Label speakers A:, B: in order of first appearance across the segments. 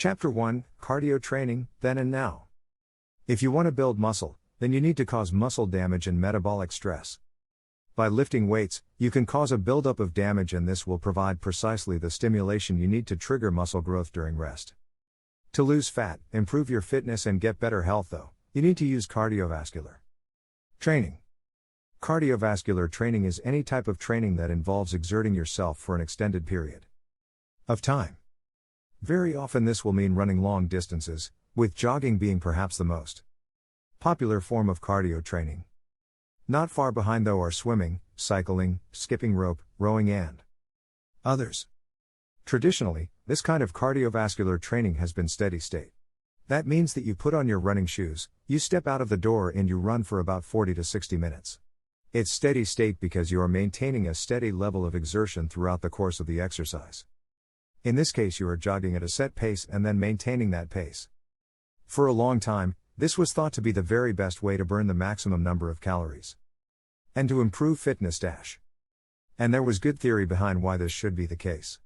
A: Chapter 1, Cardio Training, Then and Now. If you want to build muscle, then you need to cause muscle damage and metabolic stress. By lifting weights, you can cause a buildup of damage, and this will provide precisely the stimulation you need to trigger muscle growth during rest. To lose fat, improve your fitness and get better health though, you need to use cardiovascular training. Cardiovascular training is any type of training that involves exerting yourself for an extended period of time. Very often this will mean running long distances, with jogging being perhaps the most popular form of cardio training. Not far behind though are swimming, cycling, skipping rope, rowing and others. Traditionally, this kind of cardiovascular training has been steady state. That means that you put on your running shoes, you step out of the door and you run for about 40 to 60 minutes. It's steady state because you are maintaining a steady level of exertion throughout the course of the exercise. In this case you are jogging at a set pace and then maintaining that pace. For a long time, this was thought to be the very best way to burn the maximum number of calories and to improve fitness. And there was good theory behind why this should be the case.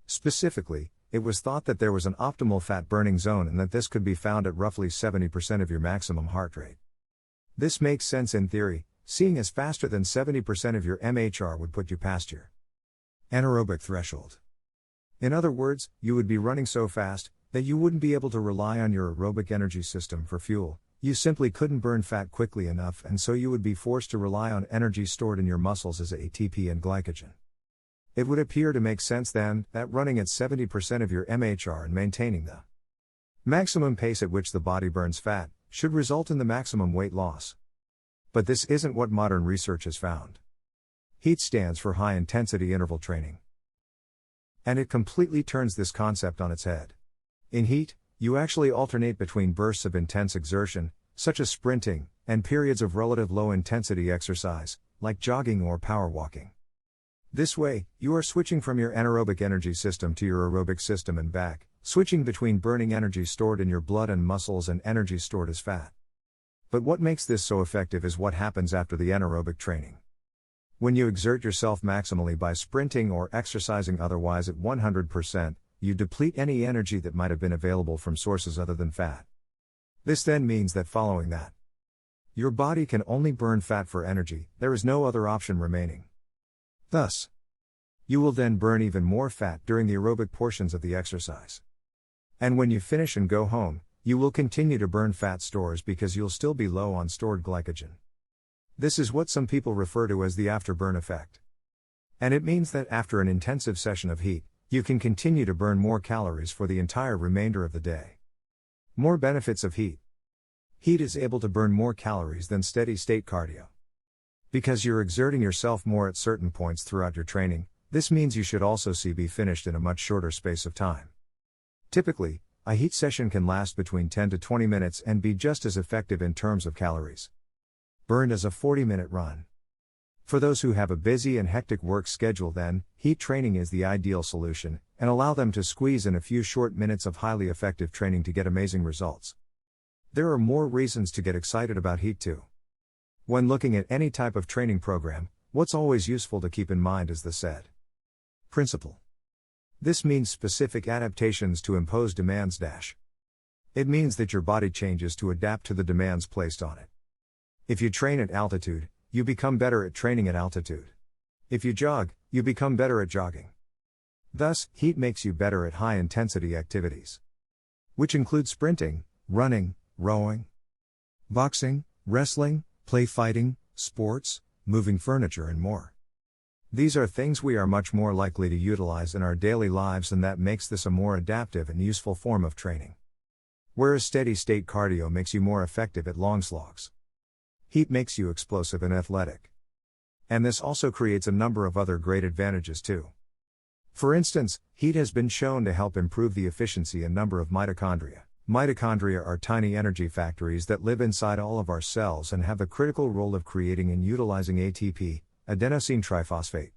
A: Specifically, it was thought that there was an optimal fat burning zone and that this could be found at roughly 70% of your maximum heart rate. This makes sense in theory, seeing as faster than 70% of your MHR would put you past your anaerobic threshold. In other words, you would be running so fast that you wouldn't be able to rely on your aerobic energy system for fuel. You simply couldn't burn fat quickly enough, and so you would be forced to rely on energy stored in your muscles as ATP and glycogen. It would appear to make sense then that running at 70% of your MHR and maintaining the maximum pace at which the body burns fat should result in the maximum weight loss. But this isn't what modern research has found. HIIT stands for high intensity interval training. And it completely turns this concept on its head. In HIIT, you actually alternate between bursts of intense exertion, such as sprinting, and periods of relative low-intensity exercise, like jogging or power walking. This way, you are switching from your anaerobic energy system to your aerobic system and back, switching between burning energy stored in your blood and muscles and energy stored as fat. But what makes this so effective is what happens after the anaerobic training. When you exert yourself maximally by sprinting or exercising otherwise at 100%, you deplete any energy that might have been available from sources other than fat. This then means that following that, your body can only burn fat for energy, there is no other option remaining. Thus, you will then burn even more fat during the aerobic portions of the exercise. And when you finish and go home, you will continue to burn fat stores because you'll still be low on stored glycogen. This is what some people refer to as the afterburn effect. And it means that after an intensive session of HIIT, you can continue to burn more calories for the entire remainder of the day. More benefits of HIIT. HIIT is able to burn more calories than steady-state cardio. Because you're exerting yourself more at certain points throughout your training, this means you should also be finished in a much shorter space of time. Typically, a HIIT session can last between 10 to 20 minutes and be just as effective in terms of calories burned as a 40-minute run. For those who have a busy and hectic work schedule, then, HIIT training is the ideal solution, and allow them to squeeze in a few short minutes of highly effective training to get amazing results. There are more reasons to get excited about HIIT too. When looking at any type of training program, what's always useful to keep in mind is the SAID principle. This means specific adaptations to imposed demands. It means that your body changes to adapt to the demands placed on it. If you train at altitude, you become better at training at altitude. If you jog, you become better at jogging. Thus, HIIT makes you better at high-intensity activities, which include sprinting, running, rowing, boxing, wrestling, play fighting, sports, moving furniture and more. These are things we are much more likely to utilize in our daily lives, and that makes this a more adaptive and useful form of training. Whereas steady-state cardio makes you more effective at long slogs, HIIT makes you explosive and athletic. And this also creates a number of other great advantages too. For instance, HIIT has been shown to help improve the efficiency and number of mitochondria. Mitochondria are tiny energy factories that live inside all of our cells and have the critical role of creating and utilizing ATP, adenosine triphosphate.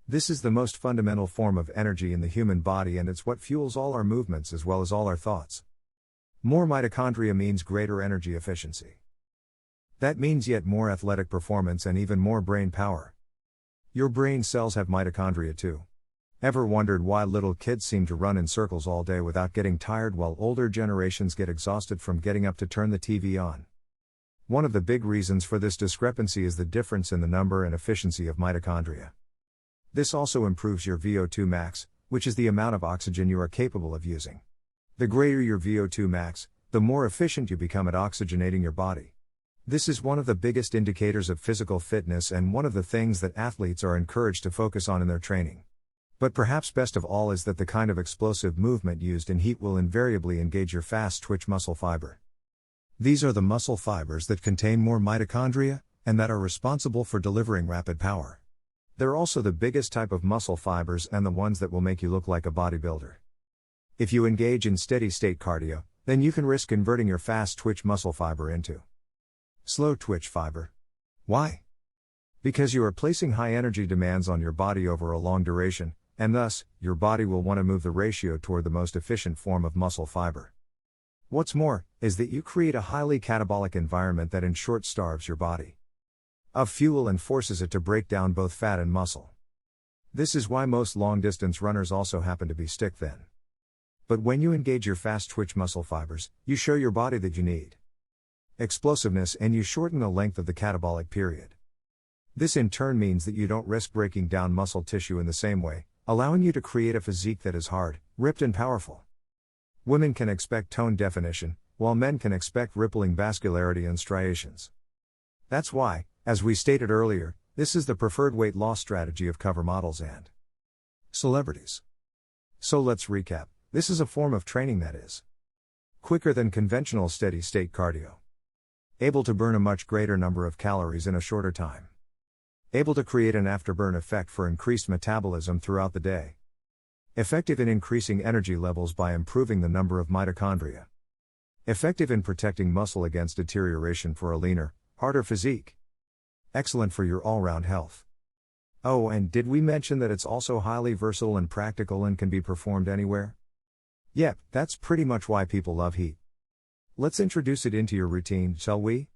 A: This is the most fundamental form of energy in the human body, and it's what fuels all our movements as well as all our thoughts. More mitochondria means greater energy efficiency. That means yet more athletic performance and even more brain power. Your brain cells have mitochondria too. Ever wondered why little kids seem to run in circles all day without getting tired while older generations get exhausted from getting up to turn the TV on? One of the big reasons for this discrepancy is the difference in the number and efficiency of mitochondria. This also improves your VO2 max, which is the amount of oxygen you are capable of using. The greater your VO2 max, the more efficient you become at oxygenating your body. This is one of the biggest indicators of physical fitness and one of the things that athletes are encouraged to focus on in their training. But perhaps best of all is that the kind of explosive movement used in HIIT will invariably engage your fast-twitch muscle fiber. These are the muscle fibers that contain more mitochondria, and that are responsible for delivering rapid power. They're also the biggest type of muscle fibers and the ones that will make you look like a bodybuilder. If you engage in steady-state cardio, then you can risk converting your fast-twitch muscle fiber into slow-twitch fiber. Why? Because you are placing high energy demands on your body over a long duration, and thus, your body will want to move the ratio toward the most efficient form of muscle fiber. What's more, is that you create a highly catabolic environment that in short starves your body of fuel and forces it to break down both fat and muscle. This is why most long-distance runners also happen to be stick thin. But when you engage your fast-twitch muscle fibers, you show your body that you need explosiveness and you shorten the length of the catabolic period. This in turn means that you don't risk breaking down muscle tissue in the same way, allowing you to create a physique that is hard, ripped and powerful. Women can expect tone definition, while men can expect rippling vascularity and striations. That's why, as we stated earlier, this is the preferred weight loss strategy of cover models and celebrities. So let's recap. This is a form of training that is quicker than conventional steady-state cardio. Able to burn a much greater number of calories in a shorter time. Able to create an afterburn effect for increased metabolism throughout the day. Effective in increasing energy levels by improving the number of mitochondria. Effective in protecting muscle against deterioration for a leaner, harder physique. Excellent for your all-round health. Oh, and did we mention that it's also highly versatile and practical and can be performed anywhere? Yep, that's pretty much why people love HIIT. Let's introduce it into your routine, shall we?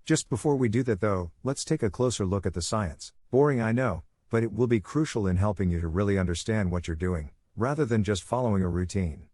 A: Just before we do that though, let's take a closer look at the science. Boring, I know, but it will be crucial in helping you to really understand what you're doing, rather than just following a routine.